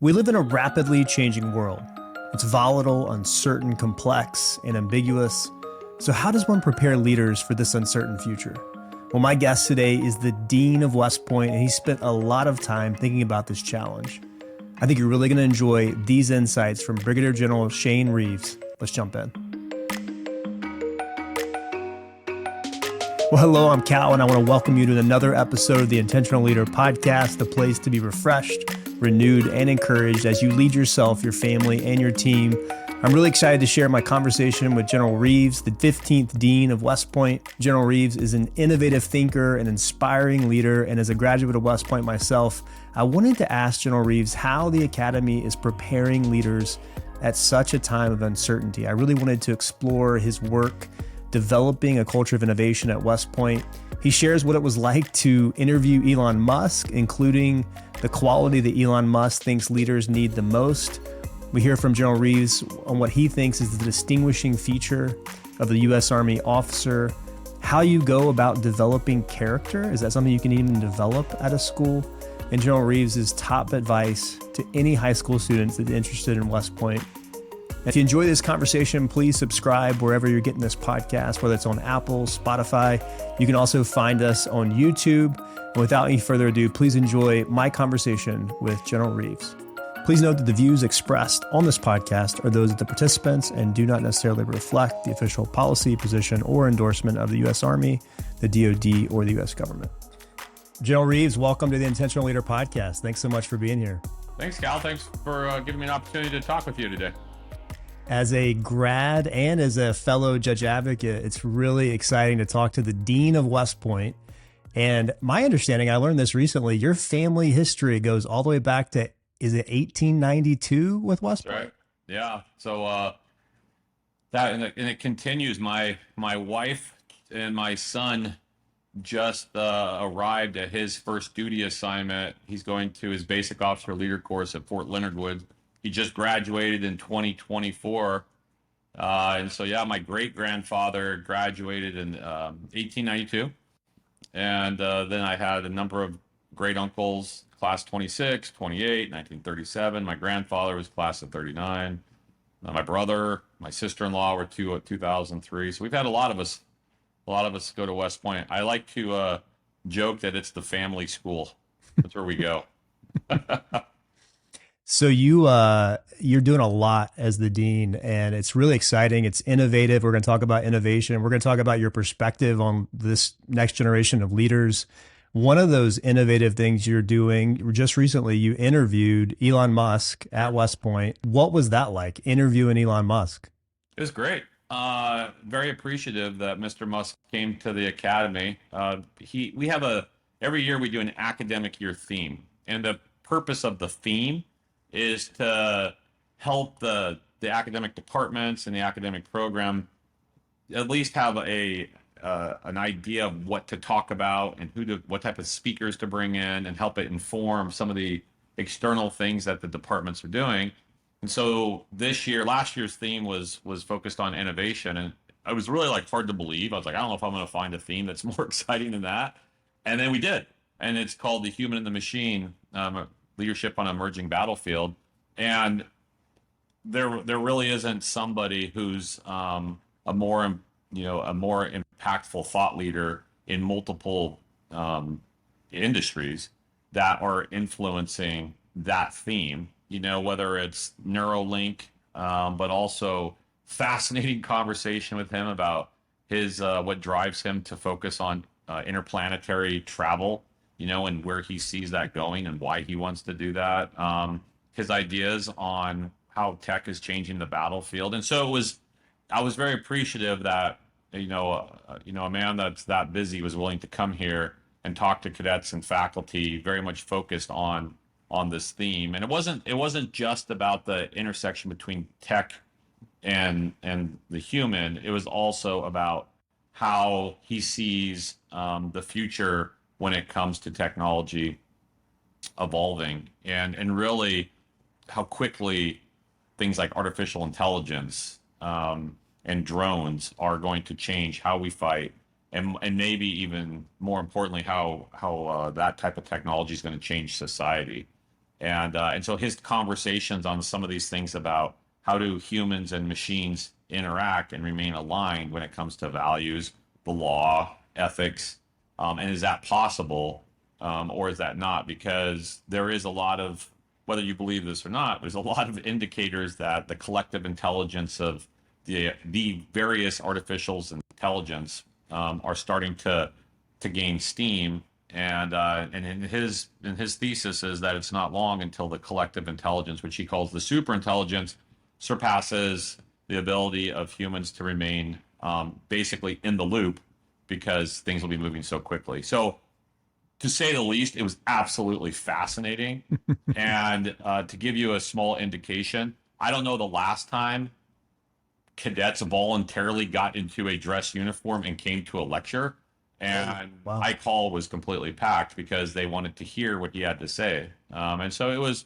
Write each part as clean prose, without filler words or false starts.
We live in a rapidly changing world. It's volatile, uncertain, complex, and ambiguous. So, how does one prepare leaders for this uncertain future? Well, my guest today is the Dean of West Point, and he spent a lot of time thinking about this challenge. I think you're really going to enjoy these insights from Brigadier General Shane Reeves. Let's jump in. Well, hello, I'm Cal, and I want to welcome you to another episode of the Intentional Leader Podcast, the place to be refreshed, renewed, and encouraged as you lead yourself, your family, and your team. I'm really excited to share my conversation with General Reeves, the 15th Dean of West Point. General Reeves is an innovative thinker, an inspiring leader, and as a graduate of West Point myself, I wanted to ask General Reeves how the Academy is preparing leaders at such a time of uncertainty. I really wanted to explore his work developing a culture of innovation at West Point. He shares what it was like to interview Elon Musk, including the quality that Elon Musk thinks leaders need the most. We hear from General Reeves on what he thinks is the distinguishing feature of the U.S. Army officer, how you go about developing character. Is that something you can even develop at a school? And General Reeves' top advice to any high school students that are interested in West Point. If you enjoy this conversation, please subscribe wherever you're getting this podcast, whether it's on Apple, Spotify. You can also find us on YouTube. And without any further ado, please enjoy my conversation with General Reeves. Please note that the views expressed on this podcast are those of the participants and do not necessarily reflect the official policy, position, or endorsement of the U.S. Army, the DoD, or the U.S. government. General Reeves, welcome to the Intentional Leader Podcast. Thanks so much for being here. Thanks, Cal. Thanks for giving me an opportunity to talk with you today. As a grad and as a fellow judge advocate, it's really exciting to talk to the Dean of West Point. And my understanding, I learned this recently, your family history goes all the way back to, is it 1892 with West Point? Right. Yeah. So that and it continues. My wife and my son just arrived at his first duty assignment. He's going to his basic officer leader course at Fort Leonard Wood. He just graduated in 2024. And so, yeah, my great-grandfather graduated in 1892. And then I had a number of great-uncles, class 26, 28, 1937. My grandfather was class of 39. My brother, my sister-in-law were 2003. So we've had a lot of us go to West Point. I like to joke that it's the family school. That's where we go. So you're doing a lot as the dean, and it's really exciting. It's innovative. We're going to talk about innovation. We're going to talk about your perspective on this next generation of leaders. One of those innovative things you're doing, just recently, you interviewed Elon Musk at West Point. What was that like, interviewing Elon Musk? It was great. Very appreciative that Mr. Musk came to the Academy. Every year we do an academic year theme, and the purpose of the theme is to help the academic departments and the academic program at least have an idea of what to talk about and what type of speakers to bring in, and help it inform some of the external things that the departments are doing. And so last year's theme was focused on innovation, and it was really hard to believe. I was like, I don't know if I'm going to find a theme that's more exciting than that. And then we did, and it's called The Human and the Machine. Leadership on an Emerging Battlefield. And there really isn't somebody who's a more impactful thought leader in multiple industries that are influencing that theme, whether it's Neuralink, but also fascinating conversation with him about his what drives him to focus on interplanetary travel, and where he sees that going and why he wants to do that. His ideas on how tech is changing the battlefield. And so I was very appreciative that, a man that's that busy was willing to come here and talk to cadets and faculty, very much focused on this theme. And it wasn't just about the intersection between tech and the human. It was also about how he sees the future when it comes to technology evolving, and really how quickly things like artificial intelligence and drones are going to change how we fight, and maybe even more importantly, how that type of technology is going to change society. And so his conversations on some of these things about how do humans and machines interact and remain aligned when it comes to values, the law, ethics, and is that possible, or is that not? Because there is a lot of, whether you believe this or not, there's a lot of indicators that the collective intelligence of the various artificial intelligence are starting to gain steam. And in his thesis is that it's not long until the collective intelligence, which he calls the super intelligence, surpasses the ability of humans to remain basically in the loop because things will be moving so quickly. So, to say the least, it was absolutely fascinating. And to give you a small indication, I don't know the last time cadets voluntarily got into a dress uniform and came to a lecture. And Wow. my call was completely packed because they wanted to hear what he had to say. And so it was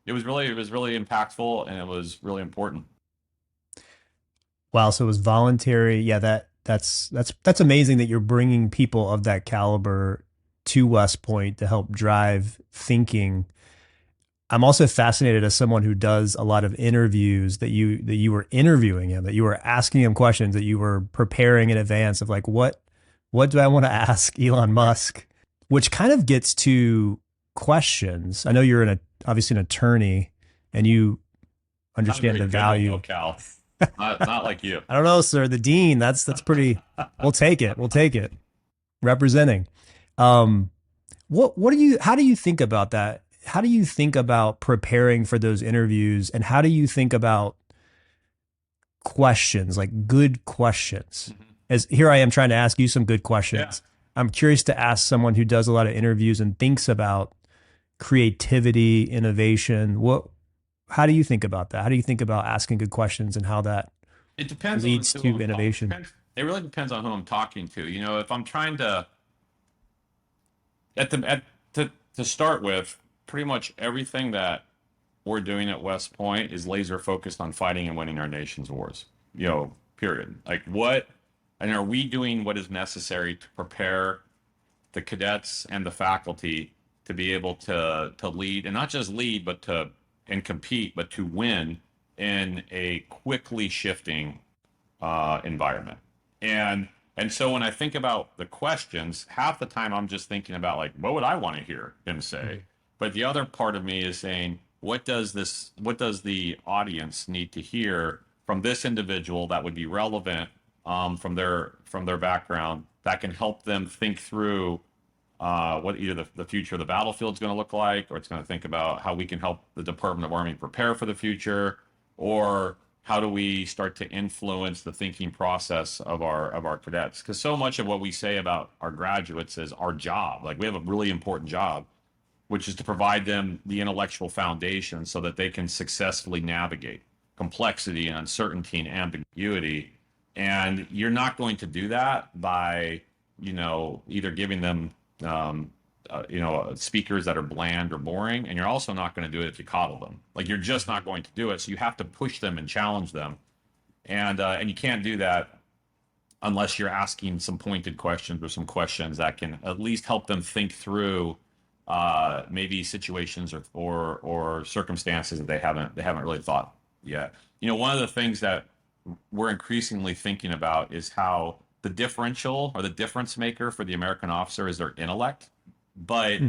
really impactful and it was really important. Wow. So it was voluntary. Yeah, that's amazing that you're bringing people of that caliber to West Point to help drive thinking. I'm also fascinated as someone who does a lot of interviews that you were interviewing him, that you were asking him questions, that you were preparing in advance of like what do I want to ask Elon Musk, which kind of gets to questions. I know you're obviously an attorney and you Not a understand very the good one, though, value. Cal. Not like you. I don't know, sir. The dean, that's pretty. We'll take it. We'll take it. Representing. Um, what do you? How do you think about that? How do you think about preparing for those interviews, and how do you think about questions, like good questions? Mhm. As here I am trying to ask you some good Yeah. questions. I'm curious to ask someone who does a lot of interviews and thinks about creativity, innovation. How do you think about that? How do you think about asking good questions and how that It depends on leads who to I'm talking. innovation? It really depends on who I'm talking to. If I'm trying to at the at to start with, pretty much everything that we're doing at West Point is laser focused on fighting and winning our nation's wars. Period. Like what, and are we doing what is necessary to prepare the cadets and the faculty to be able to lead, and not just lead, but to and compete, but to win in a quickly shifting environment. And so when I think about the questions, half the time I'm just thinking about like, what would I want to hear him say? But the other part of me is saying, what does the audience need to hear from this individual that would be relevant from their background that can help them think through what either the future of the battlefield is going to look like, or it's going to think about how we can help the Department of Army prepare for the future, or how do we start to influence the thinking process of our cadets? Because so much of what we say about our graduates is our job. Like we have a really important job, which is to provide them the intellectual foundation so that they can successfully navigate complexity and uncertainty and ambiguity. And you're not going to do that by, either giving them, speakers that are bland or boring. And you're also not going to do it if you coddle them. Like you're just not going to do it. So you have to push them and challenge them. And you can't do that unless you're asking some pointed questions or some questions that can at least help them think through maybe situations or circumstances that they haven't really thought yet. One of the things that we're increasingly thinking about is how the differential or the difference maker for the American officer is their intellect, but Hmm.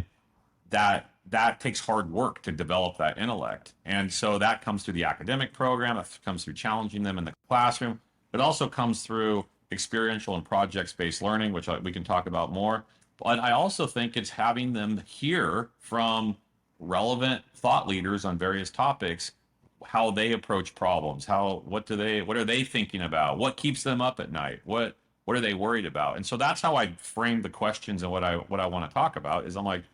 that takes hard work to develop that intellect, and so that comes through the academic program, that comes through challenging them in the classroom, but also comes through experiential and projects-based learning, which we can talk about more. But I also think it's having them hear from relevant thought leaders on various topics how they approach problems, what are they thinking about, what keeps them up at night, what are they worried about. And so that's how I frame the questions, and what I want to talk about is I'm like,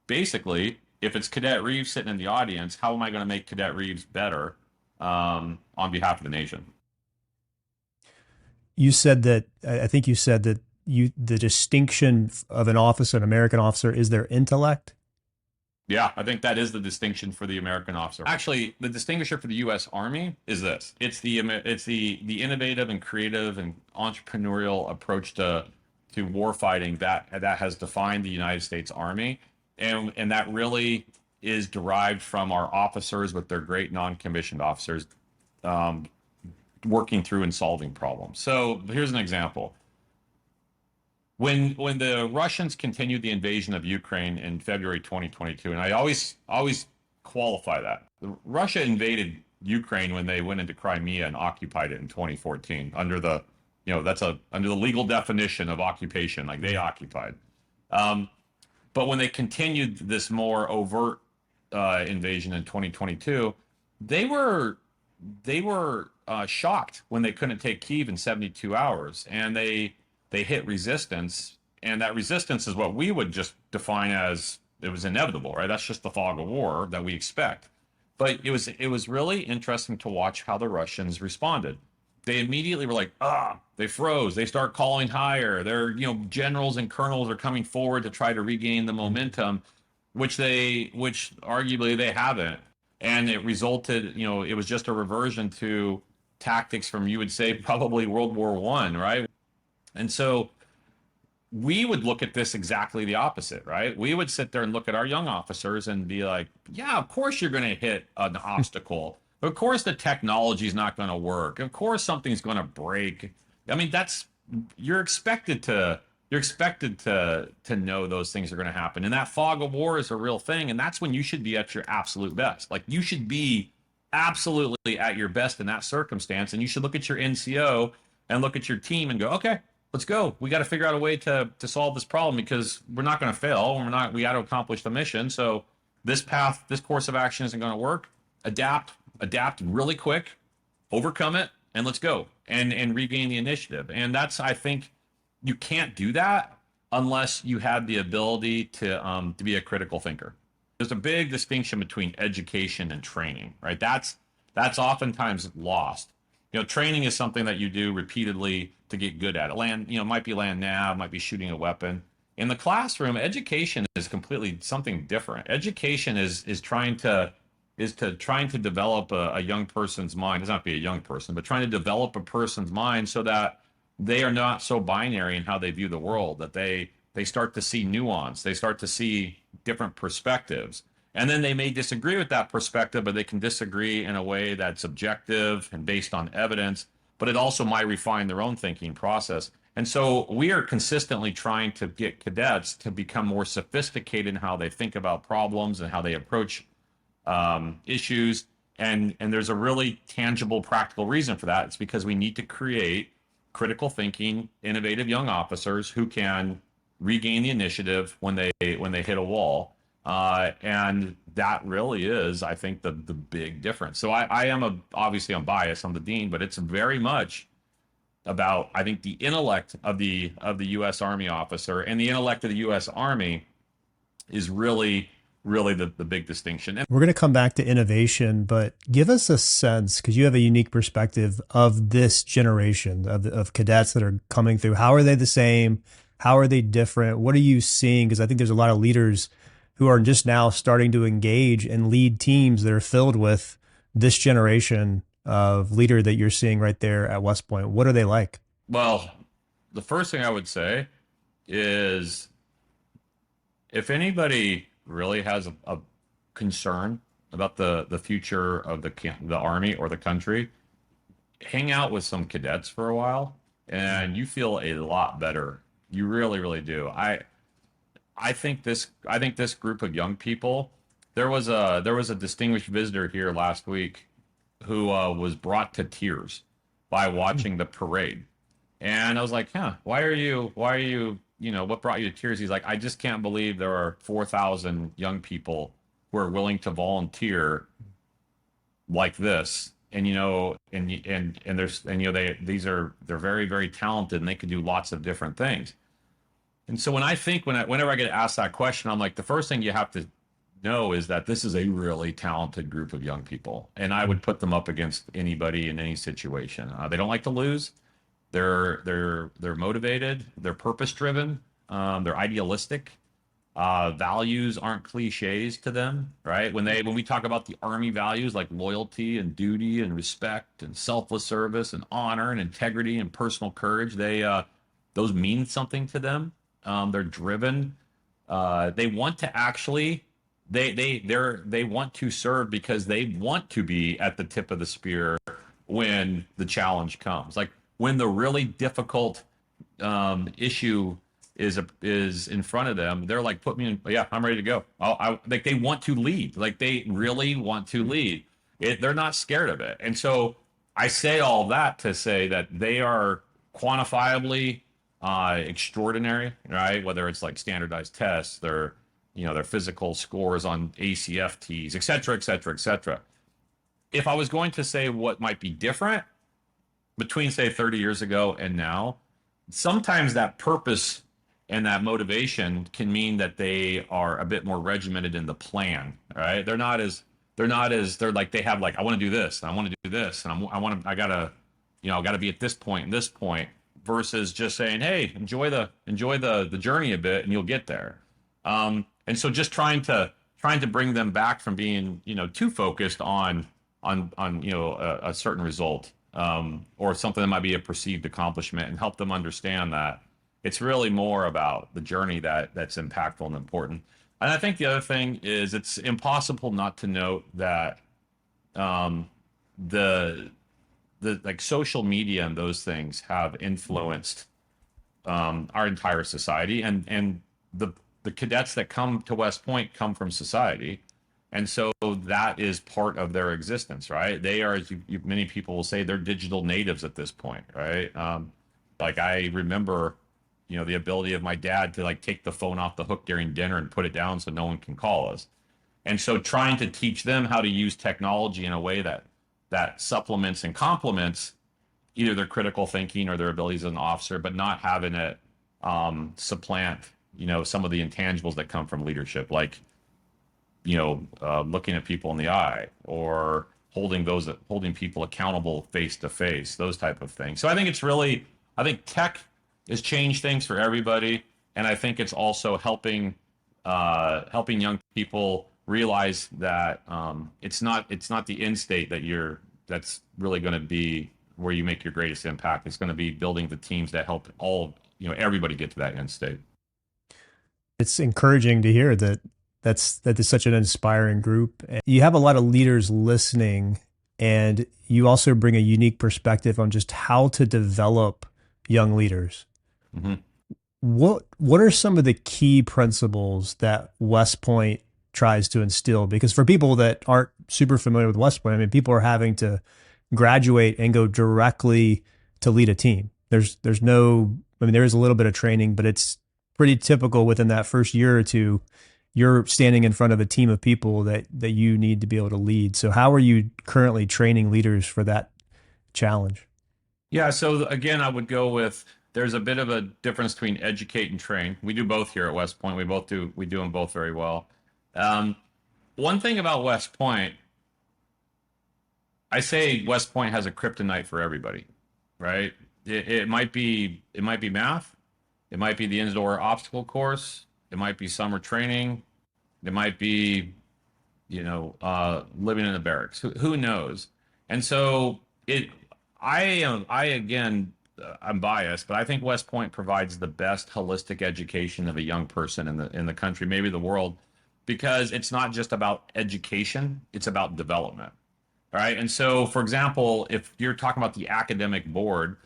basically, if it's Cadet Reeves sitting in the audience, how am I going to make Cadet Reeves better on behalf of the nation? You said that, I think you said that the distinction of an officer, an American officer, is their intellect. Yeah, I think that is the distinction for the American officer. Actually, the distinguisher for the U.S. Army is this: it's the innovative and creative and entrepreneurial approach to war fighting that has defined the United States Army, and that really is derived from our officers with their great non-commissioned officers um, working through and solving problems. So here's an example. When the Russians continued the invasion of Ukraine in February 2022, and I always qualify that. Russia invaded Ukraine when they went into Crimea and occupied it in 2014 under the, that's under the legal definition of occupation, like they occupied. Um, but when they continued this more overt invasion in 2022, they were shocked when they couldn't take Kyiv in 72 hours, and they hit resistance, and that resistance is what we would just define as it was inevitable, right? That's just the fog of war that we expect. But it was really interesting to watch how the Russians responded. They immediately were like, they froze. They start calling higher. Their generals and colonels are coming forward to try to regain the momentum, which arguably they haven't. And it resulted, it was just a reversion to tactics from, you would say, probably World War I, right? And so we would look at this exactly the opposite, right? We would sit there and look at our young officers and be like, yeah, of course you're going to hit an obstacle. Of course the technology is not going to work. Of course something's going to break. I mean, you're expected to know those things are going to happen. And that fog of war is a real thing, and that's when you should be at your absolute best. Like, you should be absolutely at your best in that circumstance, and you should look at your NCO and look at your team and go, okay, let's go. We got to figure out a way to solve this problem, because we're not going to fail. We got to accomplish the mission. So this course of action isn't going to work. Adapt really quick, overcome it, and let's go and regain the initiative. And I think you can't do that unless you have the ability to be a critical thinker. There's a big distinction between education and training, right? That's oftentimes lost. Training is something that you do repeatedly to get good at it. Might be land nav, might be shooting a weapon. In the classroom, education is completely something different. Education is trying to develop a young person's mind. It doesn't have to be a young person, but trying to develop a person's mind so that they are not so binary in how they view the world, that they start to see nuance, they start to see different perspectives. And then they may disagree with that perspective, but they can disagree in a way that's objective and based on evidence, but it also might refine their own thinking process. And so we are consistently trying to get cadets to become more sophisticated in how they think about problems and how they approach issues. And there's a really tangible, practical reason for that. It's because we need to create critical thinking, innovative young officers who can regain the initiative when they hit a wall. And that really is, I think, the big difference. So obviously I'm biased, I'm the dean, but it's very much about, I think, the intellect of the U.S. Army officer, and the intellect of the U.S. Army is really the big distinction. And we're going to come back to innovation, but give us a sense, because you have a unique perspective of this generation of cadets that are coming through. How are they the same? How are they different? What are you seeing? Because I think there's a lot of leaders who are just now starting to engage and lead teams that are filled with this generation of leader that you're seeing right there at West Point. What are they like? Well, the first thing I would say is, if anybody really has a concern about the future of the Army or the country, hang out with some cadets for a while, and you feel a lot better. You really, really do. I think this group of young people. There was a distinguished visitor here last week who was brought to tears by watching the parade, and I was like, why are you what brought you to tears? He's like, I just can't believe there are 4,000 young people who are willing to volunteer like this. And they're very, very talented, and they can do lots of different things. And so whenever I get asked that question, I'm like, the first thing you have to know is that this is a really talented group of young people, and I would put them up against anybody in any situation. They don't like to lose. They're motivated. They're purpose driven. They're idealistic. Values aren't cliches to them, right? When we talk about the Army values like loyalty and duty and respect and selfless service and honor and integrity and personal courage, those mean something to them. They're driven. They want to actually they want to serve because they want to be at the tip of the spear when the challenge comes. Like when the really difficult issue is in front of them, they're like, put me in. Yeah, I'm ready to go. Like they want to lead. Like they really want to lead. They're not scared of it. And so I say all that to say that they are quantifiably extraordinary, right? Whether it's like standardized tests, their physical scores on ACFTs, et cetera, et cetera, et cetera. If I was going to say what might be different between, say, 30 years ago and now, sometimes that purpose and that motivation can mean that they are a bit more regimented in the plan, right? They're like, they have like, I want to do this, and I want to do this, and I gotta, I gotta be at this point and this point, versus just saying, hey, enjoy the journey a bit and you'll get there. And so just trying to bring them back from being, too focused on a certain result, or something that might be a perceived accomplishment, and help them understand that it's really more about the journey that's impactful and important. And I think the other thing is it's impossible not to note that um, the the like social media and those things have influenced our entire society, and the cadets that come to West Point come from society, and so that is part of their existence, right? They are, as many people will say, they're digital natives at this point, right? Like I remember, the ability of my dad to like take the phone off the hook during dinner and put it down so no one can call us. And so trying to teach them how to use technology in a way that supplements and complements either their critical thinking or their abilities as an officer, but not having it supplant, some of the intangibles that come from leadership, like, looking at people in the eye, or holding people accountable face to face, those type of things. So I think tech has changed things for everybody, and I think it's also helping young people realize that it's not the end state that's really going to be where you make your greatest impact. It's going to be building the teams that help everybody get to that end state. It's encouraging to hear that is such an inspiring group. You have a lot of leaders listening, and you also bring a unique perspective on just how to develop young leaders. Mm-hmm. What are some of the key principles that West Point tries to instill? Because for people that aren't super familiar with West Point, I mean, people are having to graduate and go directly to lead a team. There is a little bit of training, but it's pretty typical within that first year or two, you're standing in front of a team of people that you need to be able to lead. So how are you currently training leaders for that challenge? Yeah, so again, I would go with, there's a bit of a difference between educate and train. We do both here at West Point. We do them both very well. One thing about West Point, I say West Point has a kryptonite for everybody, right? It might be math, it might be the indoor obstacle course, it might be summer training, it might be living in the barracks. Who knows? And so I'm biased, but I think West Point provides the best holistic education of a young person in the country, maybe the world, because it's not just about education; it's about development. All right. And so, for example, if you're talking about the academic board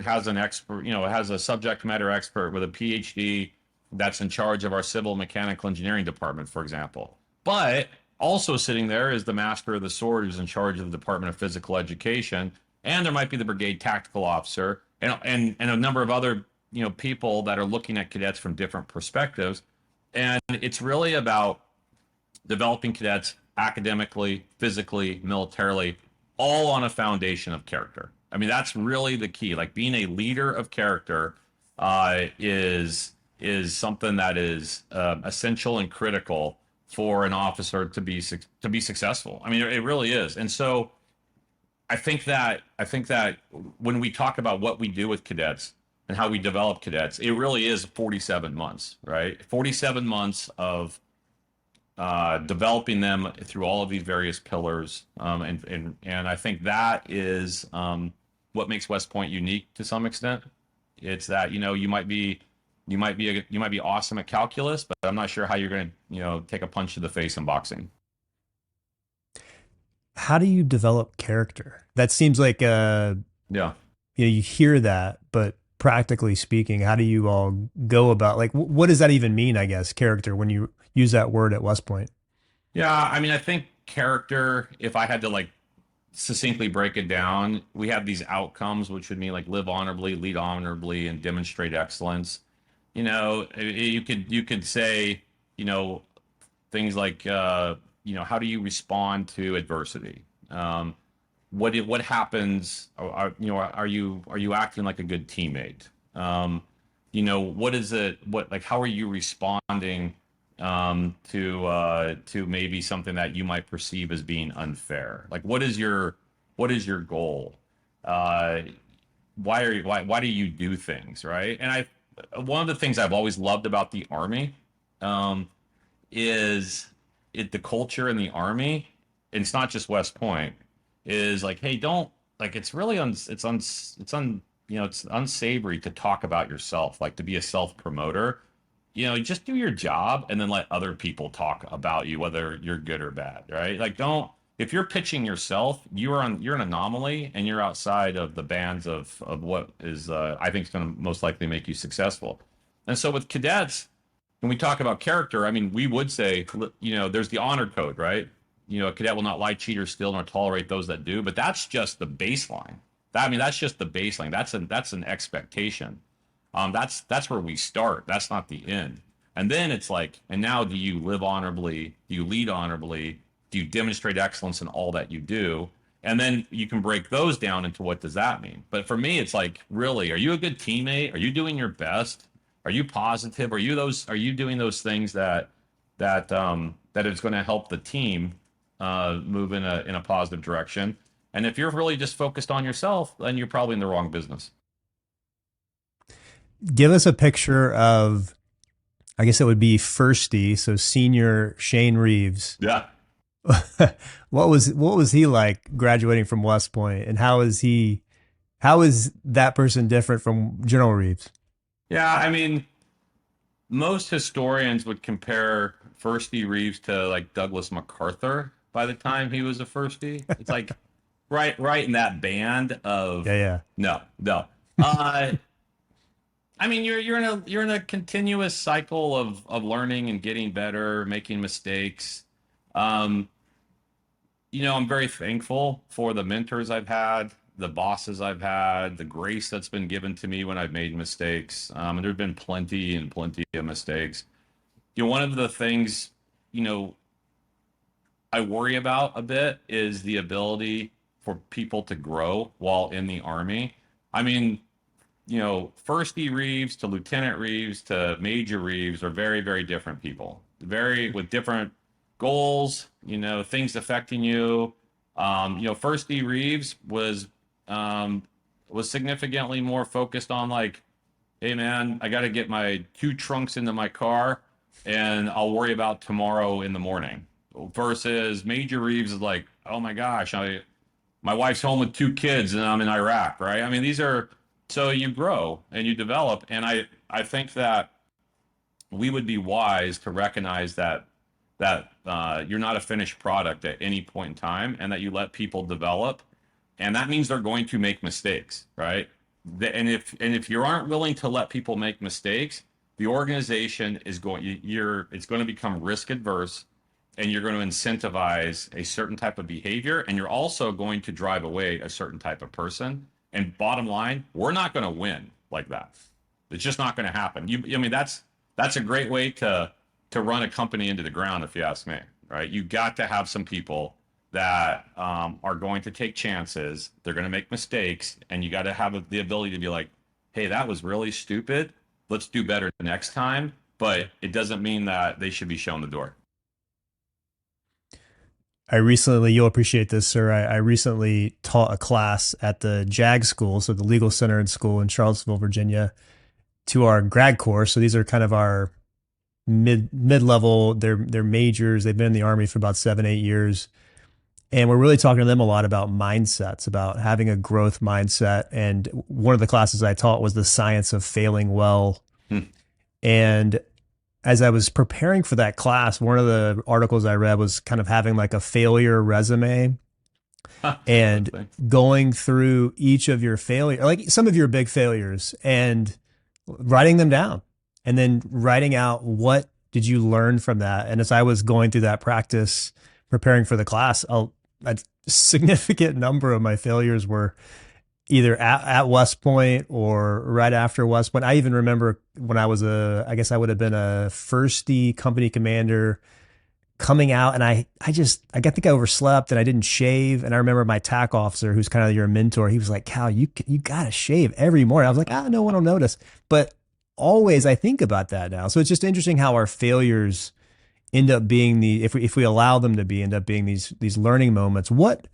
has an expert, has a subject matter expert with a PhD that's in charge of our civil mechanical engineering department, for example. But also sitting there is the master of the sword, who's in charge of the Department of Physical Education. And there might be the brigade tactical officer, and a number of other, people that are looking at cadets from different perspectives. And it's really about developing cadets academically, physically, militarily, all on a foundation of character. I mean, that's really the key. Like being a leader of character is something that is essential and critical for an officer to be successful. I mean, it really is. And so I think that when we talk about what we do with cadets and how we develop cadets, it really is 47 months, right? 47 months of developing them through all of these various pillars, and I think that is what makes West Point unique to some extent. It's that you might be You might be awesome at calculus, but I'm not sure how you're going to, take a punch to the face in boxing. How do you develop character? That seems like Yeah. you hear that, but practically speaking, how do you all go about like what does that even mean? I guess character when you use that word at West Point. Yeah, I mean, I think character, if I had to like succinctly break it down, we have these outcomes, which would mean like live honorably, lead honorably, and demonstrate excellence. You could say, you know, things like, how do you respond to adversity? What happens? Are you acting like a good teammate? What is it? What like how are you responding to maybe something that you might perceive as being unfair? Like what is your goal? Uh, why do you do things, right? And I one of the things I've always loved about the Army um, is the culture in the Army. And it's not just West Point. Is like, hey, don't like. It's really it's unsavory to talk about yourself, like to be a self promoter. Just do your job and then let other people talk about you, whether you're good or bad, right? Like, don't if you're pitching yourself, you're an anomaly and you're outside of the bands of what is I think is going to most likely make you successful. And so with cadets, when we talk about character, I mean, we would say, there's the honor code, right? A cadet will not lie, cheat, or steal, nor tolerate those that do. But that's just the baseline. That's just the baseline. That's an expectation. That's where we start. That's not the end. And then it's like, and now do you live honorably? Do you lead honorably? Do you demonstrate excellence in all that you do? And then you can break those down into what does that mean. But for me, it's like, really, are you a good teammate? Are you doing your best? Are you positive? Are you doing those things that is going to help the team move in a positive direction? And if you're really just focused on yourself, then you're probably in the wrong business. Give us a picture of, I guess it would be firstie, so senior Shane Reeves. Yeah. What was he like graduating from West Point, and how is that person different from General Reeves? Yeah, I mean, most historians would compare Firstie Reeves to like Douglas MacArthur by the time he was a Firstie. It's like right in that band of Yeah, yeah. no, no. Uh, I mean, you're in a continuous cycle of learning and getting better, making mistakes. Um, I'm very thankful for the mentors I've had, the bosses I've had, the grace that's been given to me when I've made mistakes. And there've been plenty and plenty of mistakes. One of the things, you know, I worry about a bit is the ability for people to grow while in the Army. I mean, First E Reeves to Lieutenant Reeves to Major Reeves are very, very different people, very with different goals, things affecting you. First E Reeves was significantly more focused on like, hey man, I got to get my two trunks into my car, and I'll worry about tomorrow in the morning. Versus Major Reeves is like, oh my gosh, my wife's home with two kids and I'm in Iraq, right? I mean, these are so you grow and you develop, and I think that we would be wise to recognize that you're not a finished product at any point in time, and that you let people develop, and that means they're going to make mistakes, right? And if you aren't willing to let people make mistakes, the organization is going it's going to become risk adverse, and you're going to incentivize a certain type of behavior, and you're also going to drive away a certain type of person. And bottom line, we're not going to win like that. It's just not going to happen. I mean, that's a great way to run a company into the ground, if you ask me. Right? You got to have some people that are going to take chances. They're going to make mistakes, and you got to have the ability to be like, "Hey, that was really stupid. Let's do better next time." But it doesn't mean that they should be shown the door. You'll appreciate this, sir. I recently taught a class at the JAG school, so the Legal Center and School in Charlottesville, Virginia, to our grad course. So these are kind of our mid level. They're majors. They've been in the Army for about 7-8 years, and we're really talking to them a lot about mindsets, about having a growth mindset. And one of the classes I taught was the science of failing well. Hmm. And as I was preparing for that class, one of the articles I read was kind of having like a failure resume That's and thing. going through each of your failure, like some of your big failures, and writing them down, and then writing out what did you learn from that. And as I was going through that practice, preparing for the class, a significant number of my failures were either at West Point or right after West Point. I even remember when I guess I would have been a firstie company commander coming out, and I think I overslept and I didn't shave. And I remember my TAC officer, who's kind of your mentor, he was like, Cal, you gotta shave every morning. I was like, no one will notice. But always I think about that now. So it's just interesting how our failures end up being if we allow them to be, end up being these learning moments. What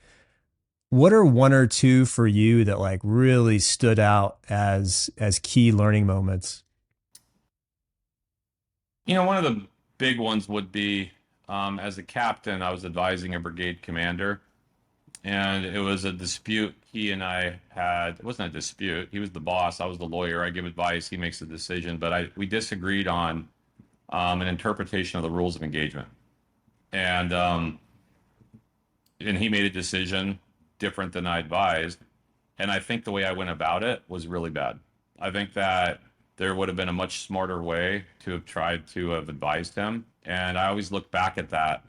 are one or two for you that like really stood out as key learning moments? One of the big ones would be as a captain, I was advising a brigade commander, and it was a dispute he and I had. It wasn't a dispute. He was the boss. I was the lawyer. I give advice. He makes the decision. But we disagreed on an interpretation of the rules of engagement, and and he made a decision different than I advised. And I think the way I went about it was really bad. I think that there would have been a much smarter way to have tried to have advised him. And I always look back at that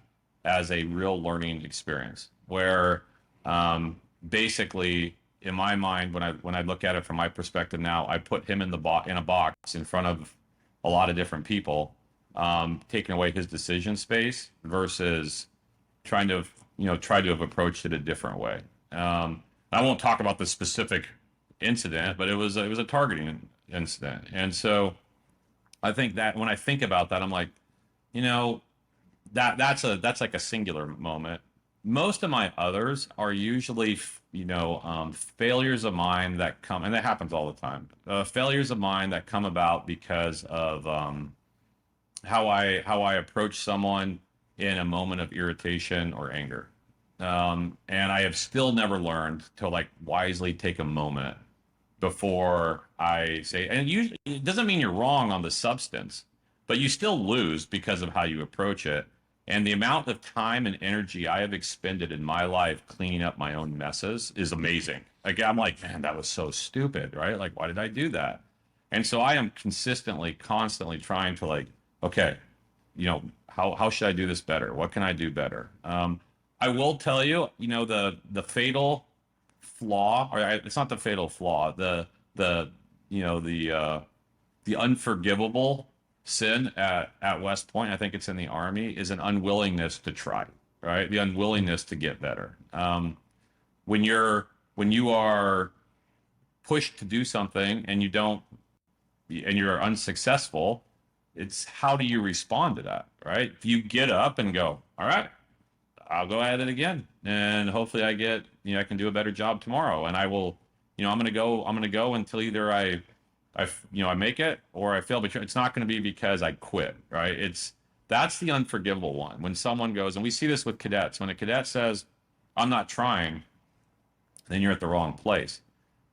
as a real learning experience where basically in my mind when I look at it from my perspective now, I put him in a box in front of a lot of different people, taking away his decision space versus try to have approached it a different way. I won't talk about the specific incident, but it was a targeting incident, and so I think that when I think about that, I'm like, you know, that's like a singular moment. Most of my others are usually, failures of mine that come, and that happens all the time. Failures of mine that come about because of how I approach someone in a moment of irritation or anger. And I have still never learned to like wisely take a moment before I say, and usually it doesn't mean you're wrong on the substance, but you still lose because of how you approach it. And the amount of time and energy I have expended in my life cleaning up my own messes is amazing. Like I'm like, man, that was so stupid, right? Like, why did I do that? And so I am consistently, constantly trying to like, okay, how should I do this better? What can I do better? I will tell you, the fatal flaw, or it's not the fatal flaw, the you know the unforgivable sin at West Point. I think it's in the Army is an unwillingness to try, right? The unwillingness to get better. When you are pushed to do something and you don't, and you're unsuccessful, it's how do you respond to that, right? If you get up and go, all right, I'll go at it again, and hopefully I can do a better job tomorrow, and I will, I'm gonna go until either I make it or I fail. But it's not going to be because I quit, right? That's the unforgivable one. When someone goes, and we see this with cadets, when a cadet says, "I'm not trying," then you're at the wrong place.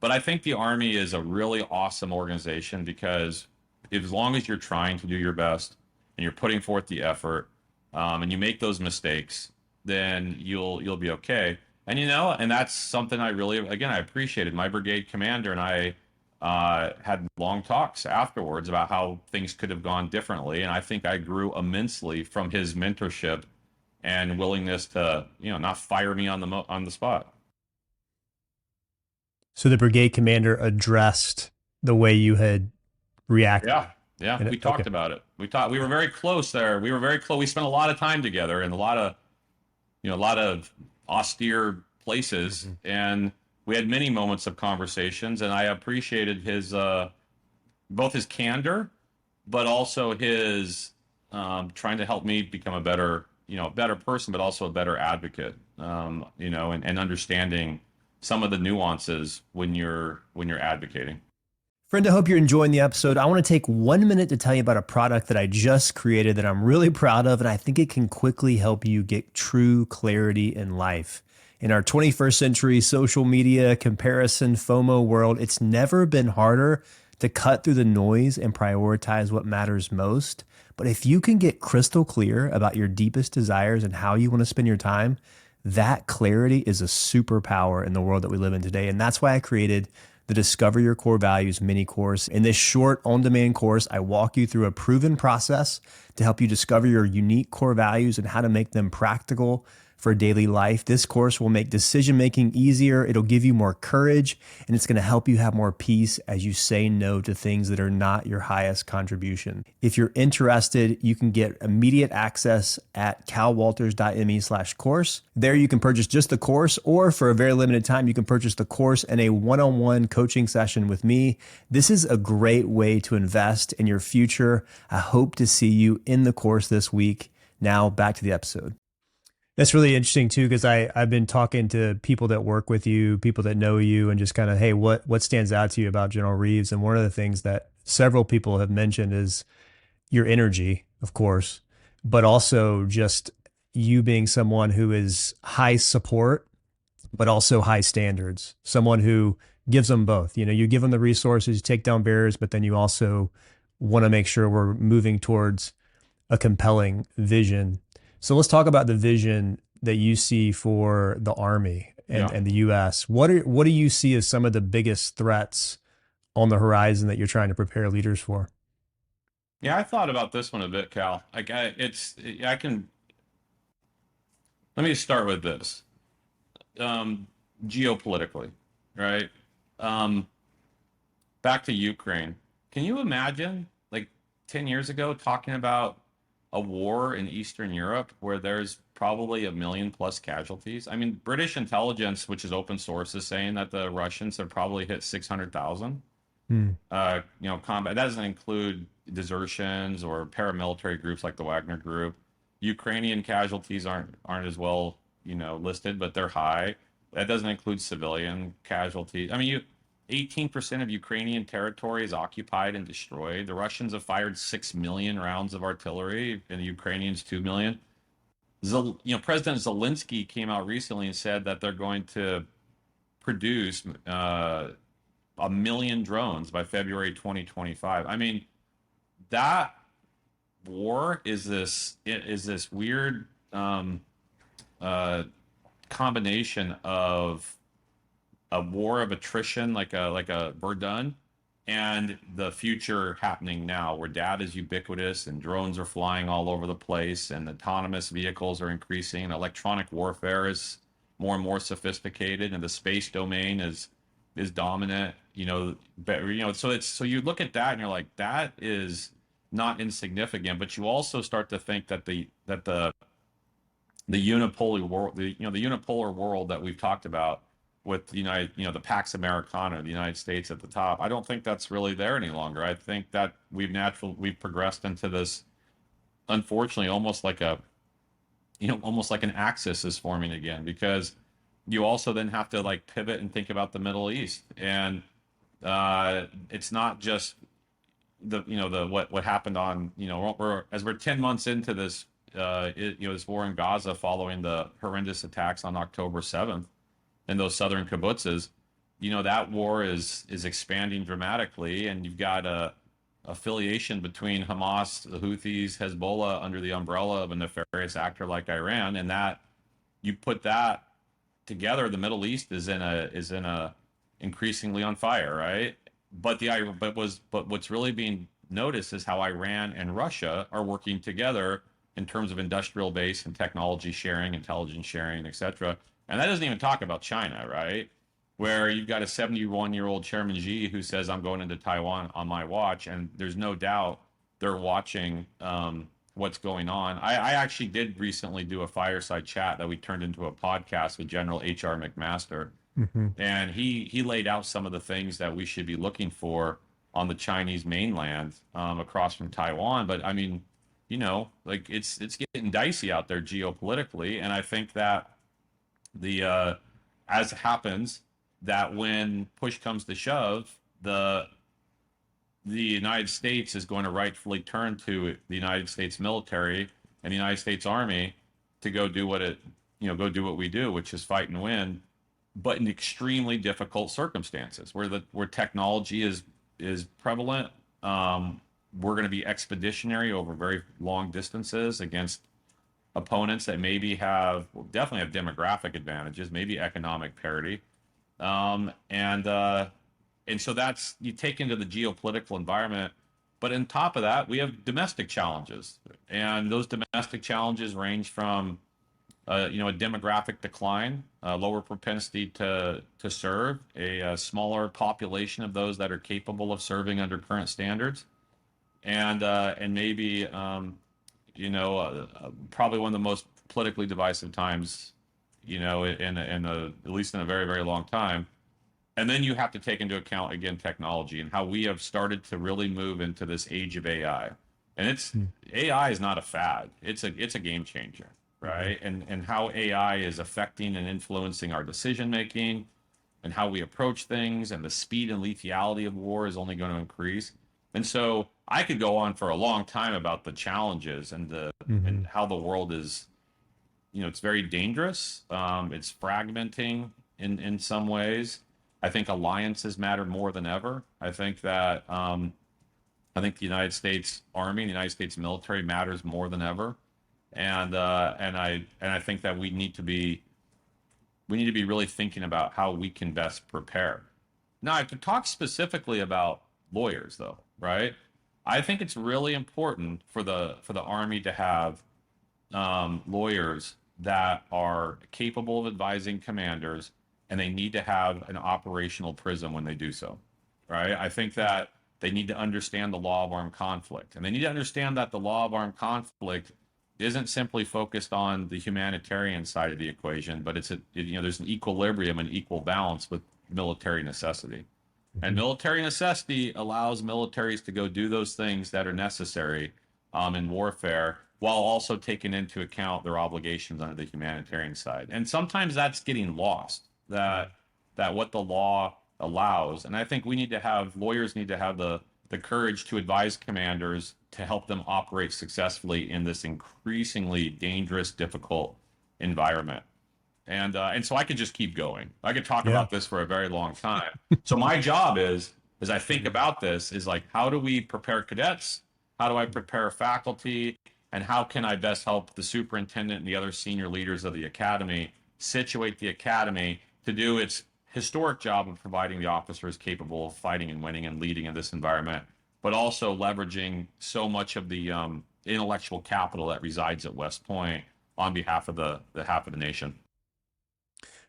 But I think the Army is a really awesome organization because as long as you're trying to do your best and you're putting forth the effort, and you make those mistakes, then you'll be okay. And that's something I really, again, I appreciated. My brigade commander and I had long talks afterwards about how things could have gone differently, and I think I grew immensely from his mentorship and willingness to, not fire me on the spot. So the brigade commander addressed the way you had reacted. Yeah, yeah, we Okay. talked about it. We were very close there. We were very close. We spent a lot of time together in a lot of austere places, Mhm. and we had many moments of conversations, and I appreciated his both his candor, but also his trying to help me become a better person, but also a better advocate. And understanding some of the nuances when you're advocating. Friend, I hope you're enjoying the episode. I want to take 1 minute to tell you about a product that I just created that I'm really proud of, and I think it can quickly help you get true clarity in life. In our 21st century social media comparison FOMO world, it's never been harder to cut through the noise and prioritize what matters most. But if you can get crystal clear about your deepest desires and how you want to spend your time, that clarity is a superpower in the world that we live in today. And that's why I created the Discover Your Core Values mini course. In this short on-demand course, I walk you through a proven process to help you discover your unique core values and how to make them practical for daily life. This course will make decision-making easier. It'll give you more courage, and it's going to help you have more peace as you say no to things that are not your highest contribution. If you're interested, you can get immediate access at calwalters.me/course. There you can purchase just the course, or for a very limited time, you can purchase the course and a one-on-one coaching session with me. This is a great way to invest in your future. I hope to see you in the course this week. Now back to the episode. That's really interesting too, because I've been talking to people that work with you, people that know you, and just kind of, hey, what stands out to you about General Reeves? And one of the things that several people have mentioned is your energy, of course, but also just you being someone who is high support, but also high standards. Someone who gives them both. You know, you give them the resources, you take down barriers, but then you also want to make sure we're moving towards a compelling vision. So let's talk about the vision that you see for the Army and the U.S. What do you see as some of the biggest threats on the horizon that you're trying to prepare leaders for? Yeah, I thought about this one a bit, Cal. Let me start with this. Geopolitically, right? Um, Back to Ukraine. Can you imagine, like 10 years ago, talking about a war in Eastern Europe where there's probably 1 million+ casualties? I mean, British intelligence, which is open source, is saying that the Russians have probably hit 600,000. Combat. That doesn't include desertions or paramilitary groups like the Wagner Group. Ukrainian casualties aren't as well, listed, but they're high. That doesn't include civilian casualties. I mean, 18% of Ukrainian territory is occupied and destroyed. The Russians have fired 6 million rounds of artillery, and the Ukrainians 2 million. President Zelensky came out recently and said that they're going to produce 1 million drones by February 2025. I mean, that war is this weird combination of a war of attrition, like a Verdun, and the future happening now, where data is ubiquitous and drones are flying all over the place, and autonomous vehicles are increasing, and electronic warfare is more and more sophisticated, and the space domain is dominant. So you look at that and you're like, that is not insignificant. But you also start to think that the unipolar world, the unipolar world that we've talked about with the the Pax Americana, the United States at the top, I don't think that's really there any longer. I think that we've progressed into this, unfortunately, almost like an axis is forming again, because you also then have to like pivot and think about the Middle East. And it's not just what happened on, we're 10 months into this this war in Gaza following the horrendous attacks on October 7th in those southern kibbutzes. That war is expanding dramatically, and you've got a affiliation between Hamas, the Houthis, Hezbollah under the umbrella of a nefarious actor like Iran. And that you put that together, the Middle East is in a increasingly on fire, right? But what's really being noticed is how Iran and Russia are working together in terms of industrial base and technology sharing, intelligence sharing, etc. And that doesn't even talk about China, right? Where you've got a 71-year-old Chairman Xi who says, I'm going into Taiwan on my watch, and there's no doubt they're watching what's going on. I actually did recently do a fireside chat that we turned into a podcast with General H.R. McMaster. Mm-hmm. And he laid out some of the things that we should be looking for on the Chinese mainland across from Taiwan. But I mean, like it's getting dicey out there geopolitically. And I think that as happens, that when push comes to shove, the United States is going to rightfully turn to the United States military and the United States Army to go do what we do, which is fight and win, but in extremely difficult circumstances where technology is is prevalent, we're going to be expeditionary over very long distances against opponents that maybe have, well, definitely have demographic advantages, maybe economic parity, um, and uh, and so that's you take into the geopolitical environment. But on top of that, we have domestic challenges, and those domestic challenges range from a demographic decline, a lower propensity to serve, a smaller population of those that are capable of serving under current standards, and maybe probably one of the most politically divisive times, at least in a very very long time. And then you have to take into account again technology and how we have started to really move into this age of AI. And it's AI is not a fad. It's a game changer, Mm-hmm. right? And how AI is affecting and influencing our decision making and how we approach things, and the speed and lethality of war is only going to increase. And so I could go on for a long time about the challenges Mm-hmm. and how the world is, it's very dangerous. It's fragmenting in some ways. I think alliances matter more than ever. I think the United States Army and the United States military matters more than ever, and I think that we need to be really thinking about how we can best prepare. Now, to talk specifically about lawyers, though, right? I think it's really important for the Army to have lawyers that are capable of advising commanders, and they need to have an operational prism when they do so, right? I think that they need to understand the law of armed conflict, and they need to understand that the law of armed conflict isn't simply focused on the humanitarian side of the equation, but there's an equilibrium and equal balance with military necessity. And Mm-hmm. military necessity allows militaries to go do those things that are necessary in warfare, while also taking into account their obligations under the humanitarian side. And sometimes that's getting lost. That what the law allows, and I think lawyers need to have the courage to advise commanders to help them operate successfully in this increasingly dangerous, difficult environment. And so I could just keep going. I could talk Yeah. about this for a very long time. So my job is, as I think about this, is like, how do we prepare cadets? How do I prepare faculty? And how can I best help the superintendent and the other senior leaders of the academy situate the academy to do its historic job of providing the officers capable of fighting and winning and leading in this environment, but also leveraging so much of the intellectual capital that resides at West Point on behalf of the half of the nation.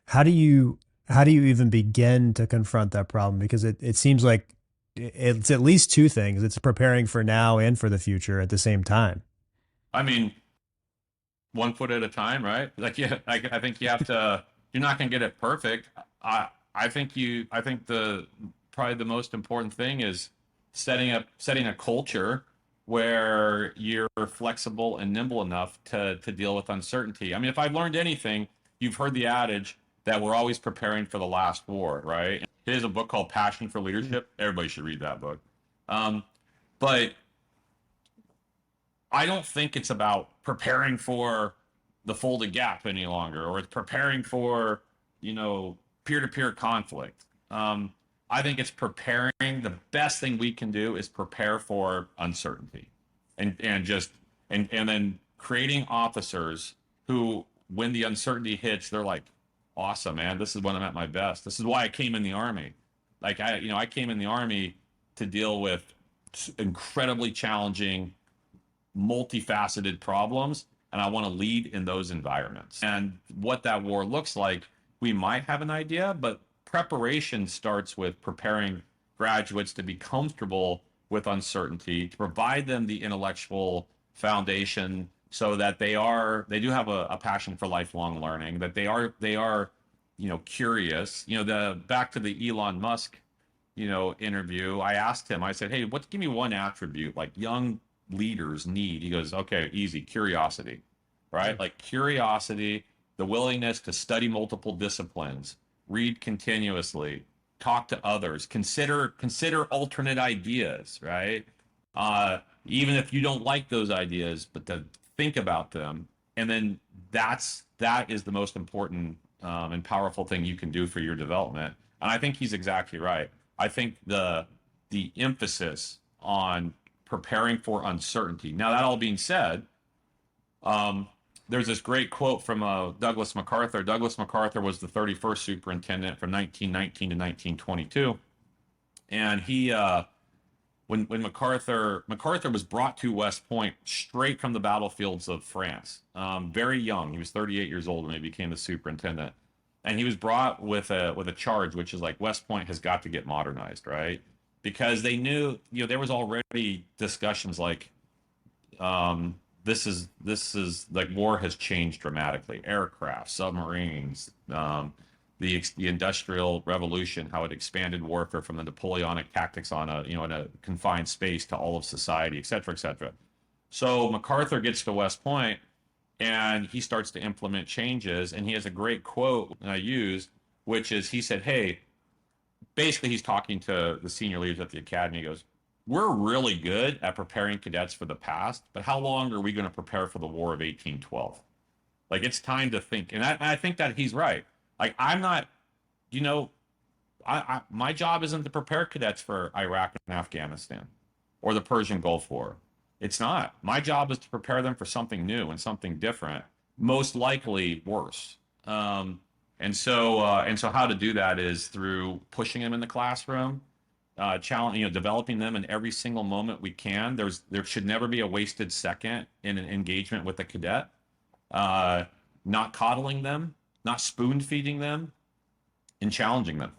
How do you how do you even begin to confront that problem? Because it seems like it's at least two things. It's preparing for now and for the future at the same time. I mean, one foot at a time, right? Like, yeah, I think you have to. You're not going to get it perfect. I think the probably the most important thing is setting a culture where you're flexible and nimble enough to deal with uncertainty. I mean, if I've learned anything, you've heard the adage that we're always preparing for the last war, right? There's a book called Passion for Leadership. Everybody should read that book. Um, but I don't think it's about preparing for the folded gap any longer, or it's preparing for, peer-to-peer conflict. I think it's preparing. The best thing we can do is prepare for uncertainty, and then creating officers who, when the uncertainty hits, they're like, awesome, man. This is when I'm at my best. This is why I came in the army. Like, I came in the army to deal with incredibly challenging, multifaceted problems, and I want to lead in those environments. And what that war looks like, we might have an idea, but preparation starts with preparing graduates to be comfortable with uncertainty, to provide them the intellectual foundation so that they do have a passion for lifelong learning, that they are curious. The back to the Elon Musk interview, I asked him, I said, hey, give me one attribute like young leaders need. He goes, okay, easy, curiosity, right? Like curiosity, the willingness to study multiple disciplines, read continuously, talk to others, consider alternate ideas, right? Even if you don't like those ideas, but to think about them, and then that is the most important and powerful thing you can do for your development. And I think he's exactly right. I think the emphasis on preparing for uncertainty. Now, that all being said, um, there's this great quote from Douglas MacArthur. Douglas MacArthur was the 31st superintendent from 1919 to 1922, and when MacArthur was brought to West Point straight from the battlefields of France, very young. He was 38 years old when he became the superintendent, and he was brought with a charge, which is like West Point has got to get modernized, right? Because they knew, there was already discussions like, this is like war has changed dramatically. Aircraft, submarines, the industrial revolution, how it expanded warfare from the Napoleonic tactics on in a confined space to all of society, et cetera, et cetera. So MacArthur gets to West Point and he starts to implement changes. And he has a great quote that I use, which is he said, "Hey," basically he's talking to the senior leaders at the academy. He goes, "We're really good at preparing cadets for the past, but how long are we going to prepare for the War of 1812? Like, it's time to think." And I think that he's right. Like, I'm not, you know, my job isn't to prepare cadets for Iraq and Afghanistan or the Persian Gulf War. It's not. My job is to prepare them for something new and something different, most likely worse. And so how to do that is through pushing them in the classroom, challenge, developing them in every single moment we can. There should never be a wasted second in an engagement with a cadet. Not coddling them, not spoon feeding them, and challenging them.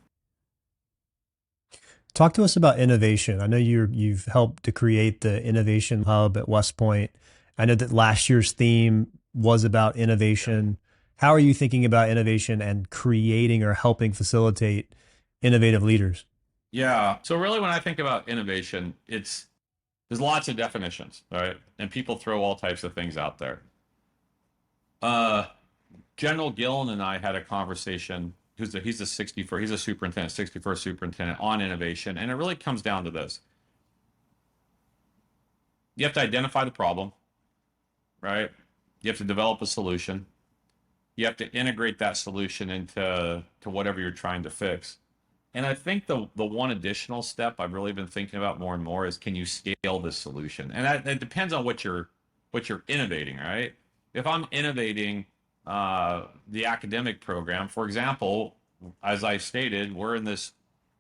Talk to us about innovation. I know you've helped to create the innovation hub at West Point. I know that last year's theme was about innovation. How are you thinking about innovation and creating or helping facilitate innovative leaders? Yeah. So really, when I think about innovation, there's lots of definitions, right? And people throw all types of things out there. Uh, General Gillen and I had a conversation. He's a 64. He's a superintendent, 61st superintendent on innovation, and it really comes down to this: you have to identify the problem, right? You have to develop a solution. You have to integrate that solution into whatever you're trying to fix. And I think the one additional step I've really been thinking about more and more is, can you scale this solution? And it depends on what you're innovating, right? If I'm innovating the academic program, for example, as I stated, we're in this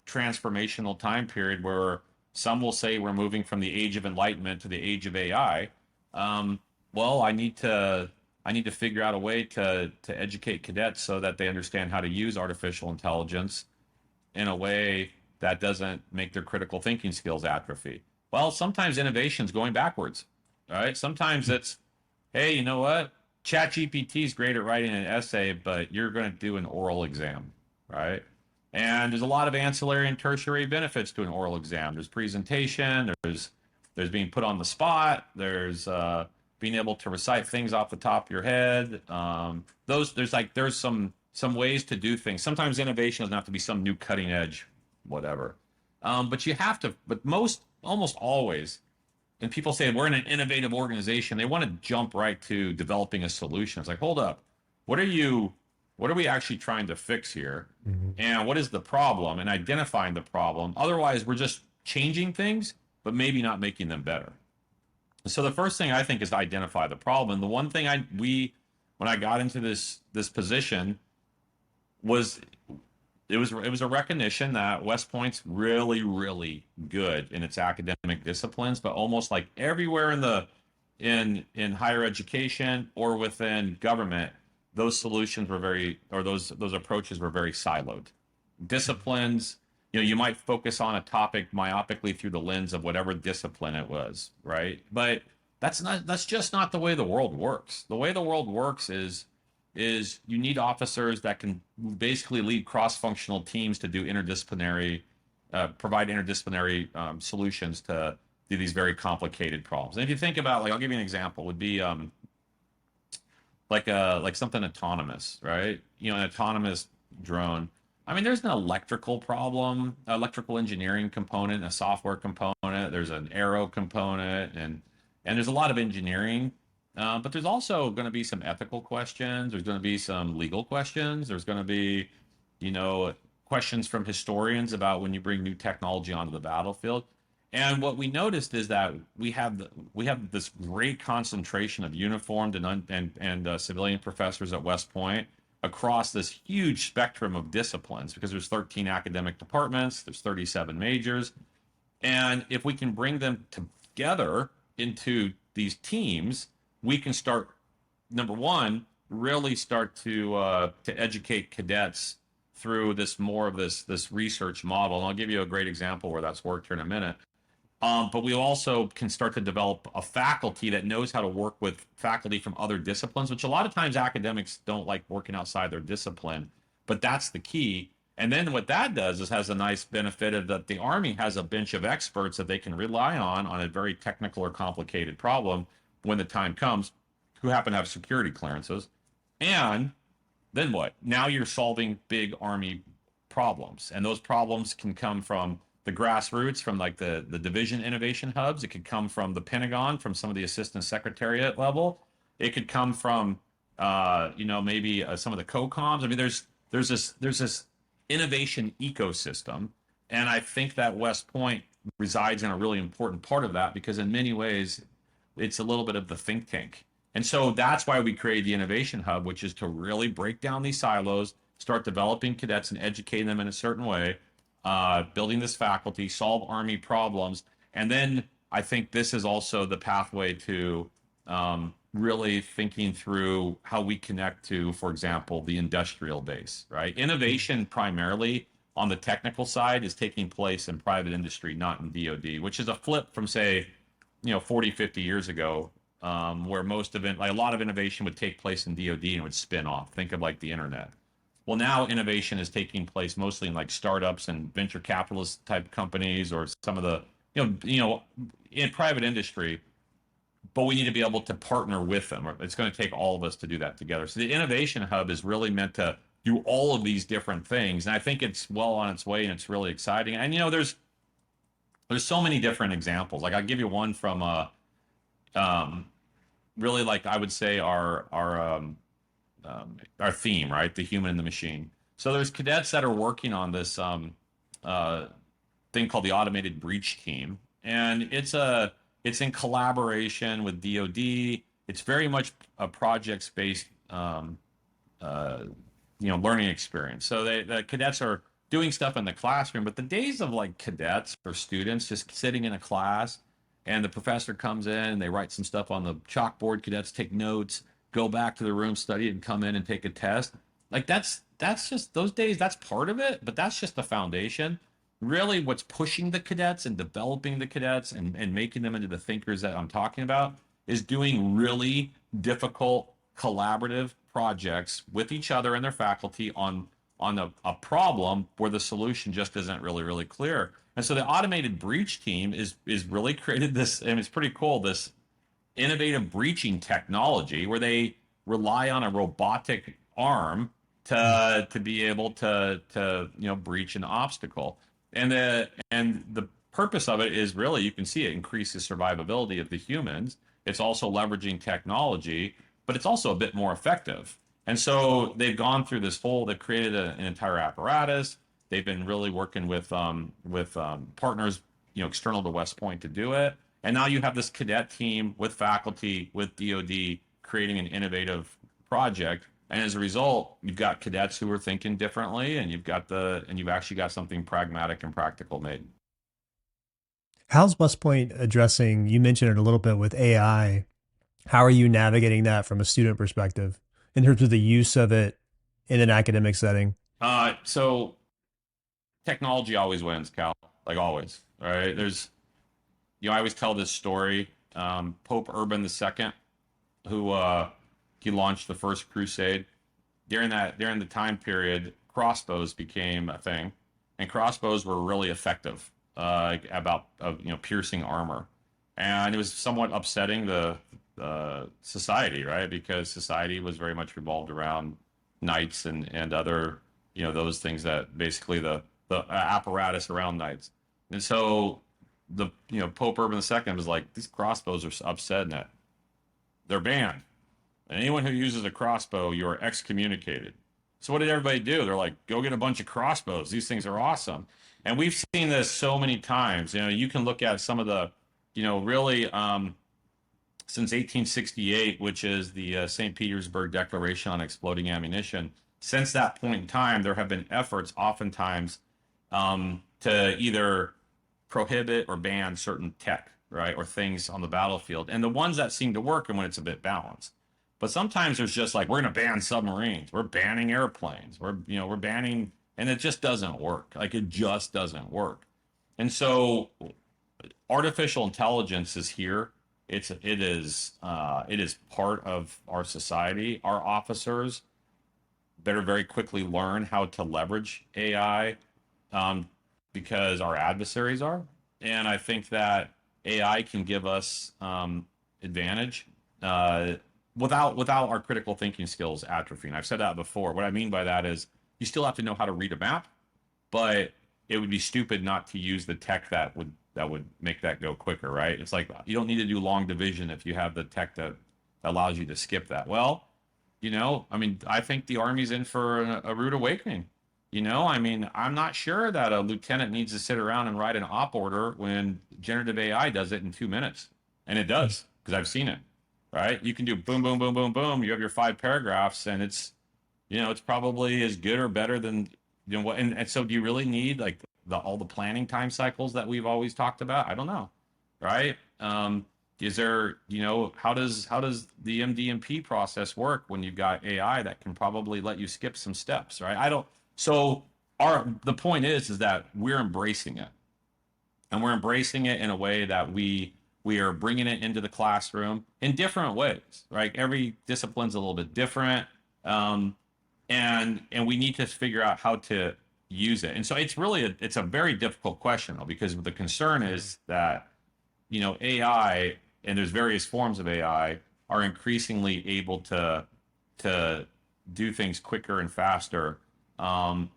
transformational time period where some will say we're moving from the age of enlightenment to the age of AI. Well, I need to figure out a way to educate cadets so that they understand how to use artificial intelligence in a way that doesn't make their critical thinking skills atrophy. Well, sometimes innovation's going backwards, right? Sometimes it's, hey, you know what? ChatGPT is great at writing an essay, but you're going to do an oral exam, right? And there's a lot of ancillary and tertiary benefits to an oral exam. There's presentation, there's being put on the spot, there's being able to recite things off the top of your head. There's some ways to do things. Sometimes innovation doesn't have to be some new cutting edge, whatever. But you have to. But almost always, and people say we're in an innovative organization, they want to jump right to developing a solution. It's like, hold up, what are we actually trying to fix here? Mm-hmm. And what is the problem? And identifying the problem. Otherwise, we're just changing things, but maybe not making them better. So the first thing I think is to identify the problem. And the one thing when I got into this position was it was a recognition that West Point's really, really good in its academic disciplines, but almost like everywhere in higher education or within government, those solutions were those approaches were very siloed. Disciplines, you might focus on a topic myopically through the lens of whatever discipline it was, right? But that's just not the way the world works. The way the world works is you need officers that can basically lead cross-functional teams to do provide interdisciplinary solutions to these very complicated problems. And if you think about, like, I'll give you an example, would be like something autonomous, right? An autonomous drone. I mean, there's an electrical problem, electrical engineering component, a software component. There's an aero component, and there's a lot of engineering. But there's also going to be some ethical questions. There's going to be some legal questions. There's going to be, questions from historians about when you bring new technology onto the battlefield. And what we noticed is that we have this great concentration of uniformed and civilian professors at West Point across this huge spectrum of disciplines, because there's 13 academic departments, there's 37 majors, and if we can bring them together into these teams, we can start, number one, really start to educate cadets through this research model. And I'll give you a great example where that's worked here in a minute. But we also can start to develop a faculty that knows how to work with faculty from other disciplines, which a lot of times academics don't like working outside their discipline. But that's the key. And then what that does is has a nice benefit of that the Army has a bench of experts that they can rely on a very technical or complicated problem when the time comes, who happen to have security clearances. And then what? Now you're solving big Army problems. And those problems can come from the grassroots, from like the division innovation hubs. It could come from the Pentagon, from some of the assistant secretariat level. It could come from maybe some of the COCOMs. I mean, there's this innovation ecosystem, and I think that West Point resides in a really important part of that, because in many ways it's a little bit of the think tank. And so that's why we created the innovation hub, which is to really break down these silos, start developing cadets and educating them in a certain way, building this faculty, solve Army problems. And then I think this is also the pathway to really thinking through how we connect to, for example, the industrial base, right? Innovation primarily on the technical side is taking place in private industry, not in DoD, which is a flip from, say, 40, 50 years ago, where most of it, like a lot of innovation would take place in DoD and would spin off. Think of like the internet. Well, now innovation is taking place mostly in like startups and venture capitalist type companies, or some of the, in private industry, but we need to be able to partner with them. It's going to take all of us to do that together. So the innovation hub is really meant to do all of these different things. And I think it's well on its way, and it's really exciting. And, there's so many different examples. Like I'll give you one from, really, like I would say our theme, right? The human and the machine. So there's cadets that are working on this thing called the automated breach team, and it's in collaboration with DoD. It's very much a projects-based learning experience. So the cadets are doing stuff in the classroom, but the days of like cadets or students just sitting in a class and the professor comes in and they write some stuff on the chalkboard, cadets take notes, go back to the room, study it, and come in and take a test. Like that's just those days, that's part of it, but that's just the foundation. Really what's pushing the cadets and developing the cadets and making them into the thinkers that I'm talking about is doing really difficult collaborative projects with each other and their faculty on a problem where the solution just isn't really clear. And so the automated breach team is really created this, and it's pretty cool, this innovative breaching technology where they rely on a robotic arm to be able to breach an obstacle. And the purpose of it is really, you can see it increases survivability of the humans. It's also leveraging technology, but it's also a bit more effective. And so they've gone through they've created an entire apparatus. They've been really working with partners, external to West Point to do it. And now you have this cadet team with faculty, with DoD, creating an innovative project. And as a result, you've got cadets who are thinking differently, and you've actually got something pragmatic and practical made. How's West Point addressing, you mentioned it a little bit with AI. How are you navigating that from a student perspective in terms of the use of it in an academic setting? So technology always wins, Cal, like always. All right. I always tell this story. Pope Urban II, who he launched the first crusade. During the time period, crossbows became a thing, and crossbows were really effective about piercing armor, and it was somewhat upsetting the society, right? Because society was very much revolved around knights and other those things, that basically the apparatus around knights. And so the Pope Urban II was like, these crossbows are upsetting it. They're banned. And anyone who uses a crossbow, you are excommunicated. So what did everybody do? They're like, go get a bunch of crossbows. These things are awesome. And we've seen this so many times. You know, you can look at some of the, really since 1868, which is the St. Petersburg Declaration on Exploding Ammunition. Since that point in time, there have been efforts, oftentimes, to either prohibit or ban certain tech, right, or things on the battlefield. And the ones that seem to work are when it's a bit balanced. But sometimes there's just like, we're going to ban submarines, we're banning airplanes, we're banning, and it just doesn't work. Like, it just doesn't work. And so artificial intelligence is here. It is part of our society. Our officers better very quickly learn how to leverage AI, um, because our adversaries are. And I think that AI can give us advantage uh, without our critical thinking skills atrophying. I've said that before. What I mean by that is you still have to know how to read a map, but it would be stupid not to use the tech that would make that go quicker, right? It's like you don't need to do long division if you have the tech that allows you to skip that. Well, I mean, I think the Army's in for a rude awakening. I mean, I'm not sure that a lieutenant needs to sit around and write an op order when generative AI does it in 2 minutes. And it does, because I've seen it, right? You can do boom, boom, boom, boom, boom. You have your 5 paragraphs, and it's probably as good or better than, what. And so do you really need like all the planning time cycles that we've always talked about? I don't know, right? Is there, how does the MDMP process work when you've got AI that can probably let you skip some steps, right? I don't. So the point is that we're embracing it, and we're embracing it in a way that we are bringing it into the classroom in different ways, right? Every discipline's a little bit different, and we need to figure out how to use it. And so it's a very difficult question though, because the concern is that AI, and there's various forms of AI, are increasingly able to do things quicker and faster, um,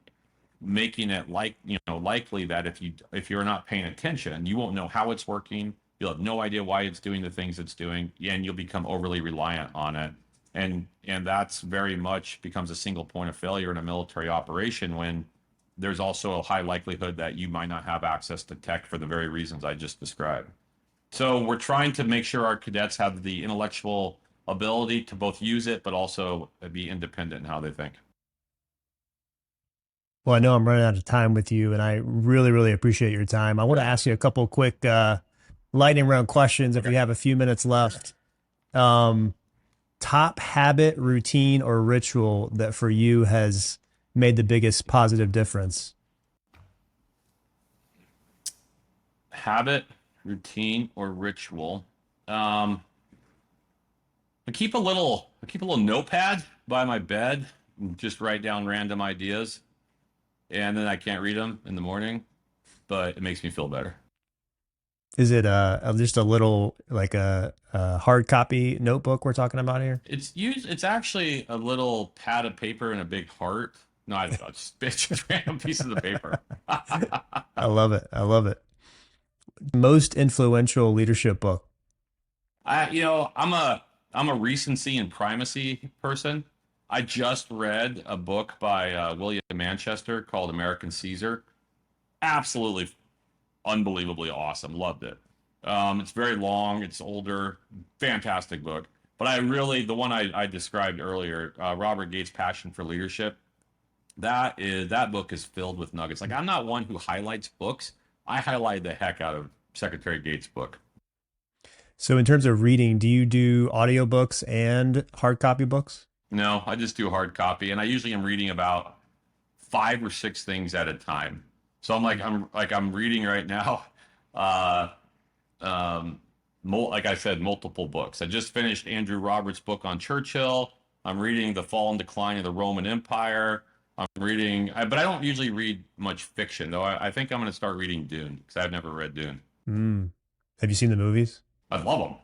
making it likely that if you're not paying attention, you won't know how it's working. You'll have no idea why it's doing the things it's doing, and you'll become overly reliant on it. And that's very much becomes a single point of failure in a military operation when there's also a high likelihood that you might not have access to tech for the very reasons I just described. So we're trying to make sure our cadets have the intellectual ability to both use it, but also be independent in how they think. Well, I know I'm running out of time with you, and I really, really appreciate your time. I want to ask you a couple quick lightning round questions if we have a few minutes left. Um, Top habit, routine, or ritual that for you has made the biggest positive difference? Habit, routine, or ritual. Um, I keep a little notepad by my bed and just write down random ideas, and then I can't read them in the morning, but it makes me feel better. Is it just a little like a hard copy notebook we're talking about here? It's actually a little pad of paper and a big heart. No, I don't know, just random pieces of paper. I love it. I love it. Most influential leadership book. I'm a recency and primacy person. I just read a book by William Manchester called American Caesar. Absolutely unbelievably awesome. Loved it. It's very long. It's older. Fantastic book. But the one I described earlier, Robert Gates' Passion for Leadership. That book is filled with nuggets. Like, I'm not one who highlights books. I highlight the heck out of Secretary Gates' book. So in terms of reading, do you do audiobooks and hard copy books? No, I just do hard copy, and I usually am reading about 5 or 6 things at a time. So I'm reading right now. Uh, like I said, multiple books. I just finished Andrew Roberts' book on Churchill. I'm reading The Fall and Decline of the Roman Empire. I'm reading, but I don't usually read much fiction, though. I think I'm going to start reading Dune because I've never read Dune. Mm. Have you seen the movies? I love them.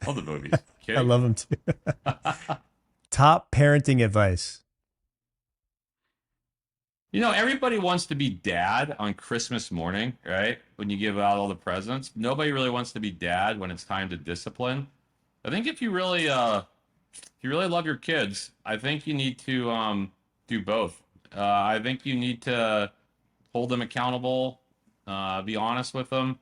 Love the movies. I Kidding love them too. Top parenting advice. Everybody wants to be dad on Christmas morning, right? When you give out all the presents. Nobody really wants to be dad when it's time to discipline. I think if you really love your kids, I think you need to do both. I think you need to hold them accountable, be honest with them.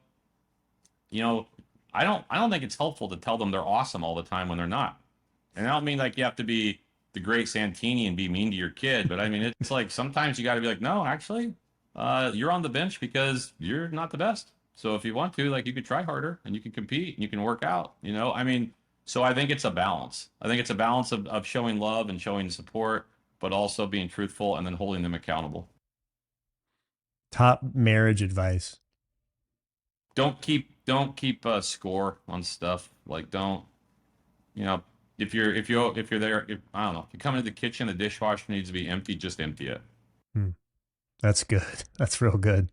You know, I don't think it's helpful to tell them they're awesome all the time when they're not. And I don't mean like you have to be the great Santini and be mean to your kid, but I mean it's like sometimes you got to be like, no, actually, you're on the bench because you're not the best. So if you want to, like, you could try harder and you can compete and you can work out. I mean, so I think it's a balance. I think it's a balance of showing love and showing support, but also being truthful and then holding them accountable. Top marriage advice. Don't keep a score on stuff. Like, don't, you know, if you're there, I don't know, if you come into the kitchen, the dishwasher needs to be empty, just empty it. Hmm. That's good. That's real good.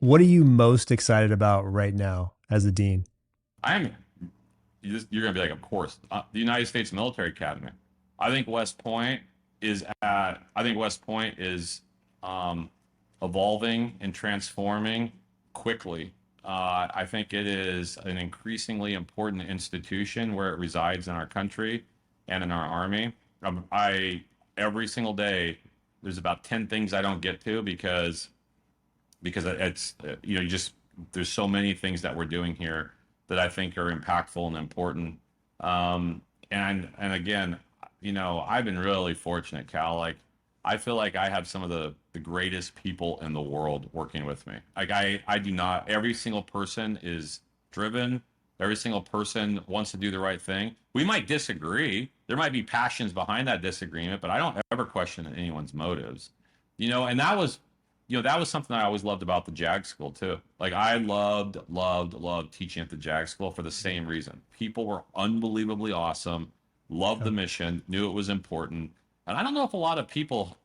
What are you most excited about right now as a dean? I'm you're gonna be like, of course, the United States Military Academy. I think West Point is um, evolving and transforming quickly. I think it is an increasingly important institution where it resides in our country and in our army. I every single day there's about 10 things I don't get to because it's you just there's so many things that we're doing here that I think are impactful and important. And again, I've been really fortunate, Cal. Like, I feel like I have some of the greatest people in the world working with me. Like, I do not. Every single person is driven. Every single person wants to do the right thing. We might disagree. There might be passions behind that disagreement, but I don't ever question anyone's motives. And that was something I always loved about the JAG school too. Like, I loved teaching at the JAG school for the same reason. People were unbelievably awesome, loved the mission, knew it was important. And I don't know if a lot of people,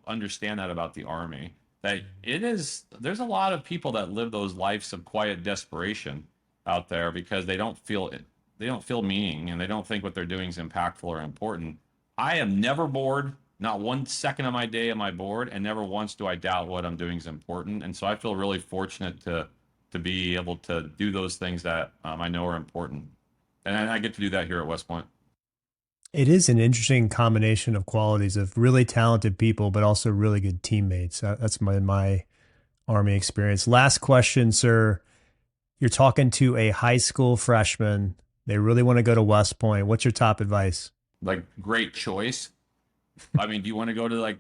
understand that about the Army. That there's a lot of people that live those lives of quiet desperation out there because they don't feel it. They don't feel meaning and they don't think what they're doing is impactful or important. I am never bored. Not one second of my day am I bored, and never once do I doubt what I'm doing is important. And so I feel really fortunate to be able to do those things that I know are important, and I get to do that here at West Point. It is an interesting combination of qualities of really talented people, but also really good teammates. That's my Army experience. Last question, sir. You're talking to a high school freshman. They really want to go to West Point. What's your top advice? Like, great choice. I mean, do you want to go to like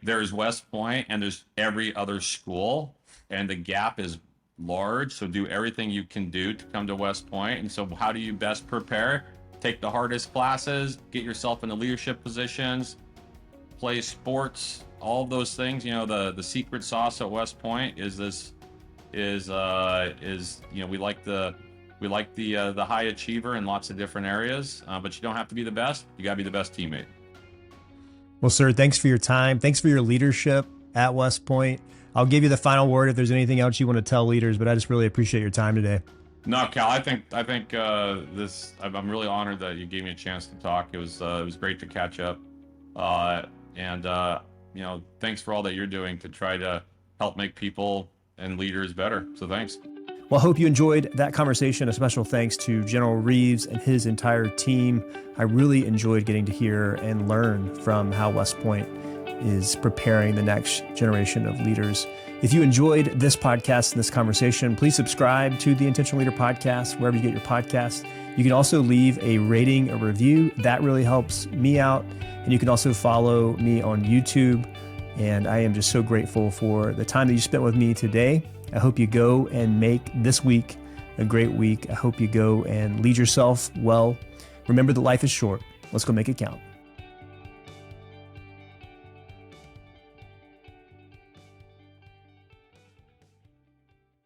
there's West Point and there's every other school, and the gap is large. So do everything you can do to come to West Point. And so how do you best prepare? Take the hardest classes, get yourself into leadership positions, play sports, all of those things. The secret sauce at West Point is we like the high achiever in lots of different areas, but you don't have to be the best. You got to be the best teammate. Well, sir, thanks for your time. Thanks for your leadership at West Point. I'll give you the final word if there's anything else you want to tell leaders, but I just really appreciate your time today. No, Cal, I think this. I'm really honored that you gave me a chance to talk. It was great to catch up, and thanks for all that you're doing to try to help make people and leaders better. So thanks. Well, I hope you enjoyed that conversation. A special thanks to General Reeves and his entire team. I really enjoyed getting to hear and learn from how West Point is preparing the next generation of leaders. If you enjoyed this podcast and this conversation, please subscribe to the Intentional Leader podcast, wherever you get your podcast. You can also leave a rating, a review. That really helps me out. And you can also follow me on YouTube. And I am just so grateful for the time that you spent with me today. I hope you go and make this week a great week. I hope you go and lead yourself well. Remember that life is short. Let's go make it count.